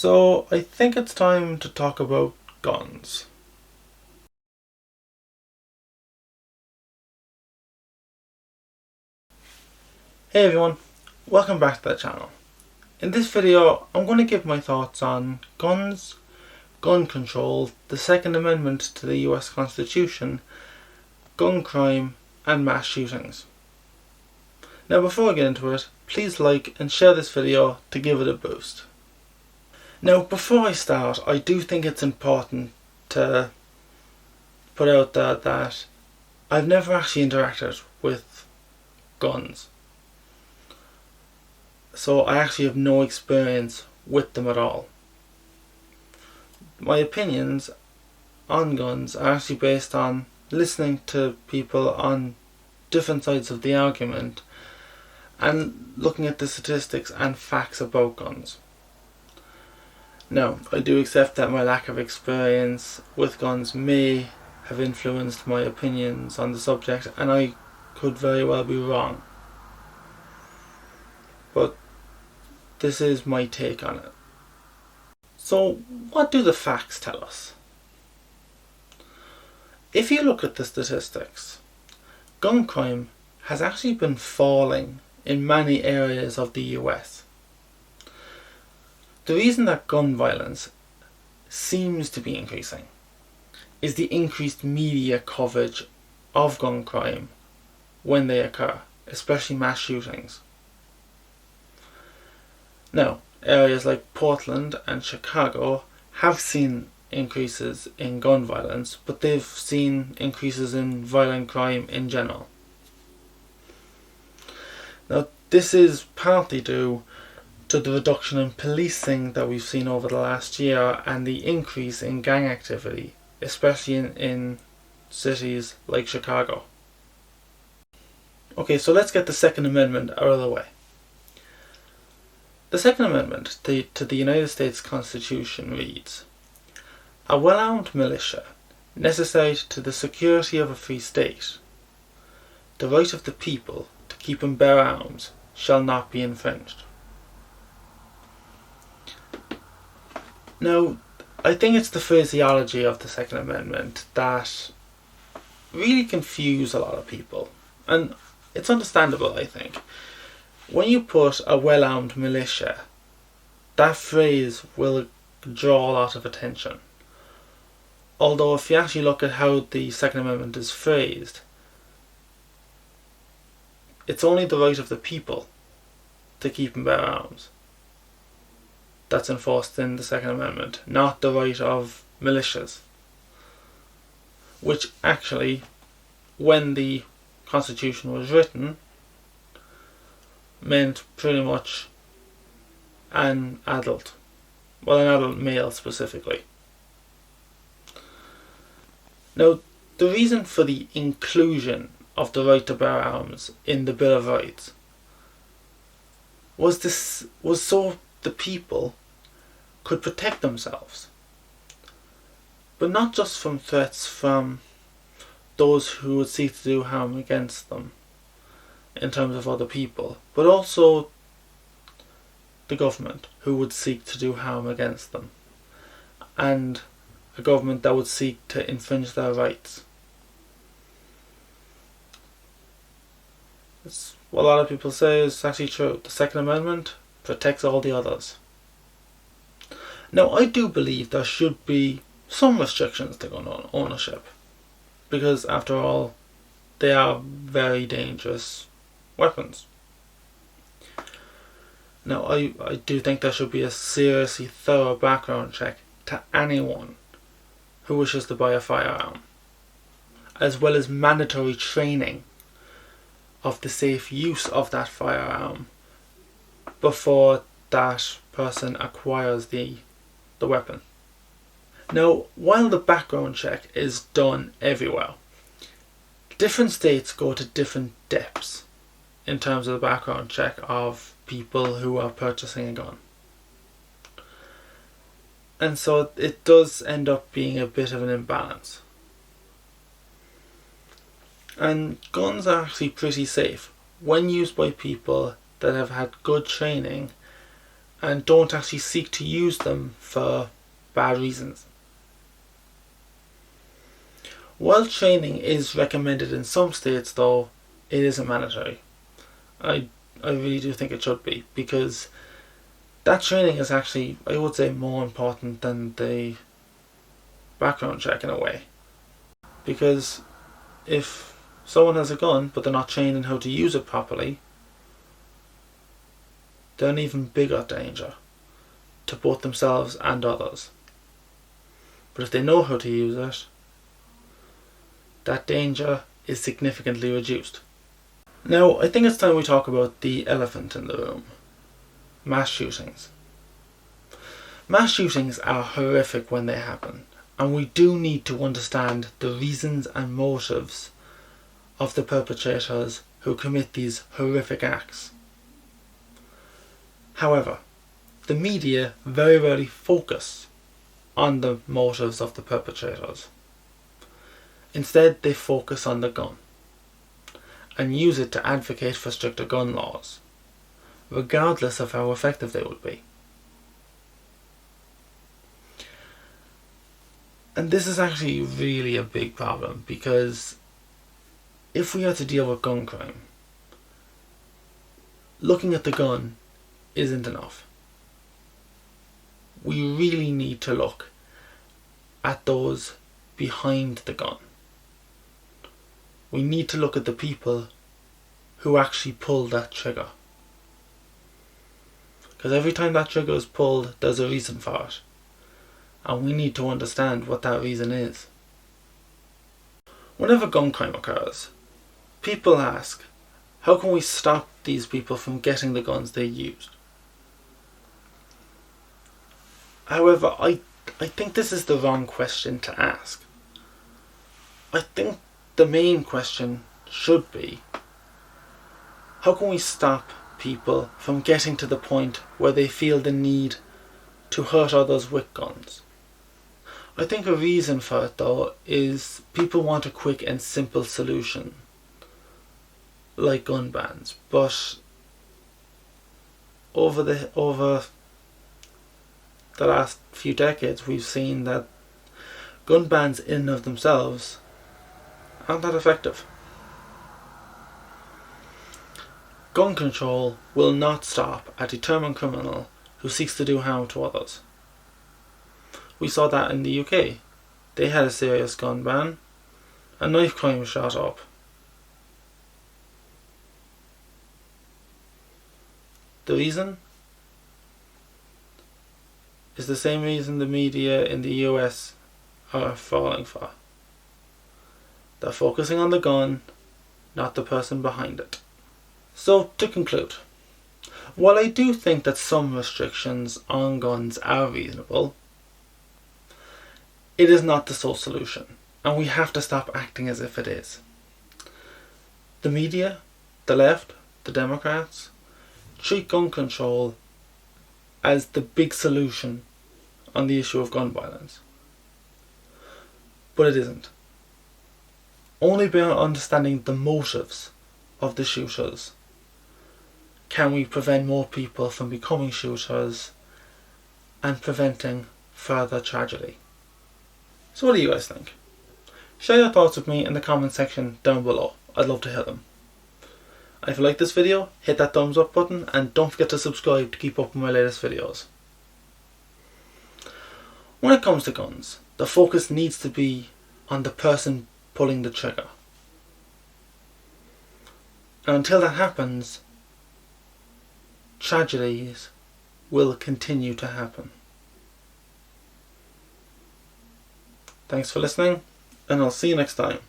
So I think it's time to talk about guns. Hey everyone, welcome back to the channel. In this video I'm going to give my thoughts on guns, gun control, the Second Amendment to the US Constitution, gun crime and mass shootings. Now before I get into it, please like and share this video to give it a boost. Now before I start, I do think it's important to put out there that I've never actually interacted with guns. So I actually have no experience with them at all. My opinions on guns are actually based on listening to people on different sides of the argument and looking at the statistics and facts about guns. Now, I do accept that my lack of experience with guns may have influenced my opinions on the subject, and I could very well be wrong. But this is my take on it. So, what do the facts tell us? If you look at the statistics, gun crime has actually been falling in many areas of the US. The reason that gun violence seems to be increasing is the increased media coverage of gun crime when they occur, especially mass shootings. Now, areas like Portland and Chicago have seen increases in gun violence, but they've seen increases in violent crime in general. Now, this is partly due to the reduction in policing that we've seen over the last year and the increase in gang activity, especially in cities like Chicago. Okay, so let's get the Second Amendment out of the way. The Second Amendment to the United States Constitution reads, "A well-armed militia, necessary to the security of a free state, the right of the people to keep and bear arms shall not be infringed." Now, I think it's the phraseology of the Second Amendment that really confuse a lot of people, and it's understandable, I think. When you put a well-armed militia, that phrase will draw a lot of attention. Although if you actually look at how the Second Amendment is phrased, it's only the right of the people to keep and bear arms that's enforced in the Second Amendment, not the right of militias. Which actually, when the Constitution was written, meant pretty much an adult male specifically. Now, the reason for the inclusion of the right to bear arms in the Bill of Rights was so the people could protect themselves, but not just from threats from those who would seek to do harm against them in terms of other people, but also the government who would seek to do harm against them, and a government that would seek to infringe their rights. It's what a lot of people say is actually true. The Second Amendment protects all the others. Now, I do believe there should be some restrictions to gun ownership, because after all, they are very dangerous weapons. Now, I do think there should be a seriously thorough background check to anyone who wishes to buy a firearm, as well as mandatory training of the safe use of that firearm before that person acquires the weapon. Now, while the background check is done everywhere, different states go to different depths in terms of the background check of people who are purchasing a gun. And so it does end up being a bit of an imbalance. And guns are actually pretty safe when used by people that have had good training and don't actually seek to use them for bad reasons. While training is recommended in some states, though, it isn't mandatory. I really do think it should be, because that training is actually, I would say, more important than the background check in a way. Because if someone has a gun but they're not trained in how to use it properly, they're an even bigger danger to both themselves and others. But if they know how to use it, that danger is significantly reduced. Now, I think it's time we talk about the elephant in the room. Mass shootings. Mass shootings are horrific when they happen, and we do need to understand the reasons and motives of the perpetrators who commit these horrific acts. However, the media very rarely focus on the motives of the perpetrators. Instead, they focus on the gun and use it to advocate for stricter gun laws, regardless of how effective they would be. And this is actually really a big problem, because if we are to deal with gun crime, looking at the gun isn't enough. We really need to look at those behind the gun. We need to look at the people who actually pulled that trigger. Because every time that trigger is pulled, there's a reason for it. And we need to understand what that reason is. Whenever gun crime occurs, people ask, how can we stop these people from getting the guns they used? However, I think this is the wrong question to ask. I think the main question should be, how can we stop people from getting to the point where they feel the need to hurt others with guns? I think a reason for it, though, is people want a quick and simple solution, like gun bans. But over the last few decades, we've seen that gun bans in and of themselves aren't that effective. Gun control will not stop a determined criminal who seeks to do harm to others. We saw that in the UK. They had a serious gun ban, and knife crime shot up. The reason is the same reason the media in the US are falling for. They're focusing on the gun, not the person behind it. So, to conclude, while I do think that some restrictions on guns are reasonable, it is not the sole solution, and we have to stop acting as if it is. The media, the left, the Democrats, treat gun control as the big solution on the issue of gun violence. But it isn't. Only by understanding the motives of the shooters can we prevent more people from becoming shooters and preventing further tragedy. So what do you guys think? Share your thoughts with me in the comment section down below. I'd love to hear them. And if you like this video, hit that thumbs up button, and don't forget to subscribe to keep up with my latest videos. When it comes to guns, the focus needs to be on the person pulling the trigger. And until that happens, tragedies will continue to happen. Thanks for listening, and I'll see you next time.